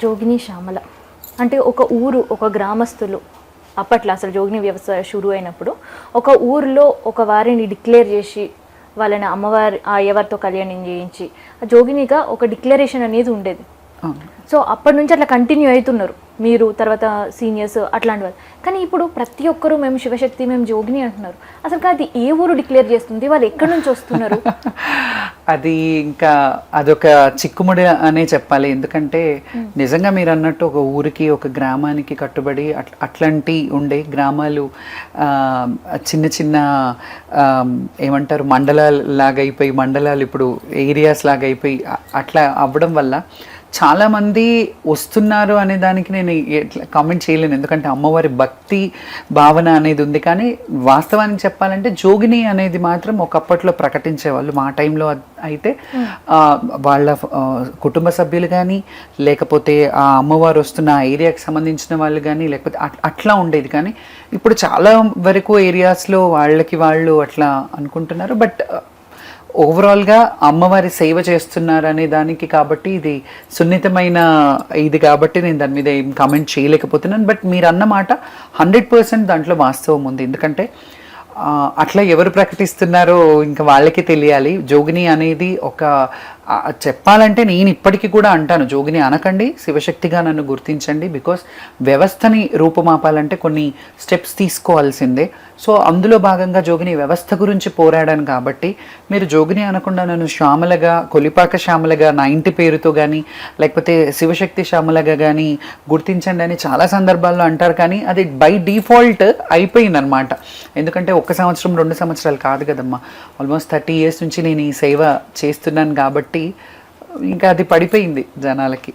జోగిని శ్యామల అంటే ఒక ఊరు, ఒక గ్రామస్తులు అప్పట్లో అసలు జోగిని వ్యవస్థ షురు అయినప్పుడు ఒక ఊరిలో ఒక వారిని డిక్లేర్ చేసి వాళ్ళని అమ్మవారి అయ్యవారితో కళ్యాణం చేయించి ఆ జోగినిగా ఒక డిక్లరేషన్ అనేది ఉండేది. సో అప్పటి నుంచి అట్లా కంటిన్యూ అవుతున్నారు మీరు, తర్వాత సీనియర్స్ అట్లాంటి వాళ్ళు. కానీ ఇప్పుడు ప్రతి ఒక్కరూ మేము శివశక్తి, మేము జోగిని అంటున్నారు. అసలు అది ఏ ఊరు డిక్లేర్ చేస్తుంది, వాళ్ళు ఎక్కడి నుంచి వస్తున్నారు? అది ఇంకా అదొక చిక్కుముడి అనే చెప్పాలి. ఎందుకంటే నిజంగా మీరు అన్నట్టు ఒక ఊరికి, ఒక గ్రామానికి కట్టుబడి అట్లాంటి ఉండే గ్రామాలు చిన్న చిన్న ఏమంటారు మండలాలు లాగా అయిపోయి, మండలాలు ఇప్పుడు ఏరియాస్ లాగా అయిపోయి అట్లా అవ్వడం వల్ల చాలామంది వస్తున్నారు అనే దానికి నేను కామెంట్ చేయలేను. ఎందుకంటే అమ్మవారి భక్తి భావన అనేది ఉంది. కానీ వాస్తవానికి చెప్పాలంటే జోగిని అనేది మాత్రం ఒకప్పట్లో ప్రకటించేవాళ్ళు. మా టైంలో అయితే వాళ్ళ కుటుంబ సభ్యులు కానీ, లేకపోతే ఆ అమ్మవారు వస్తున్న ఆ ఏరియాకి సంబంధించిన వాళ్ళు కానీ, లేకపోతే అట్లా ఉండేది. కానీ ఇప్పుడు చాలా వరకు ఏరియాస్లో వాళ్ళకి వాళ్ళు అట్లా అనుకుంటున్నారు. బట్ ఓవరాల్గా అమ్మవారి సేవ చేస్తున్నారు అనే దానికి కాబట్టి ఇది సున్నితమైన ఇది కాబట్టి నేను దాని మీద ఏం కామెంట్ చేయలేకపోతున్నాను. బట్ మీరు అన్నమాట 100% దాంట్లో వాస్తవం ఉంది. ఎందుకంటే అట్లా ఎవరు ప్రకటిస్తున్నారో ఇంకా వాళ్ళకి తెలియాలి. జోగిని అనేది ఒక చెప్పాలంటే నేను ఇప్పటికీ కూడా అంటాను, జోగిని అనకండి, శివశక్తిగా నన్ను గుర్తించండి. బికాస్ వ్యవస్థని రూపుమాపాలంటే కొన్ని స్టెప్స్ తీసుకోవాల్సిందే. సో అందులో భాగంగా జోగిని వ్యవస్థ గురించి పోరాడాను కాబట్టి మీరు జోగిని అనకుండా నన్ను శ్యామలగా, కొలిపాక శ్యామలగా నా ఇంటి పేరుతో కానీ, లేకపోతే శివశక్తి శ్యామలగా కానీ గుర్తించండి అని చాలా సందర్భాల్లో అంటారు. కానీ అది బై డిఫాల్ట్ అయిపోయిందనమాట. ఎందుకంటే 1 సంవత్సరం 2 సంవత్సరాలు కాదు కదమ్మా, ఆల్మోస్ట్ 30 years నుంచి నేను ఈ సేవ చేస్తున్నాను కాబట్టి ఇంకా అది పడిపోయింది జనాలకి.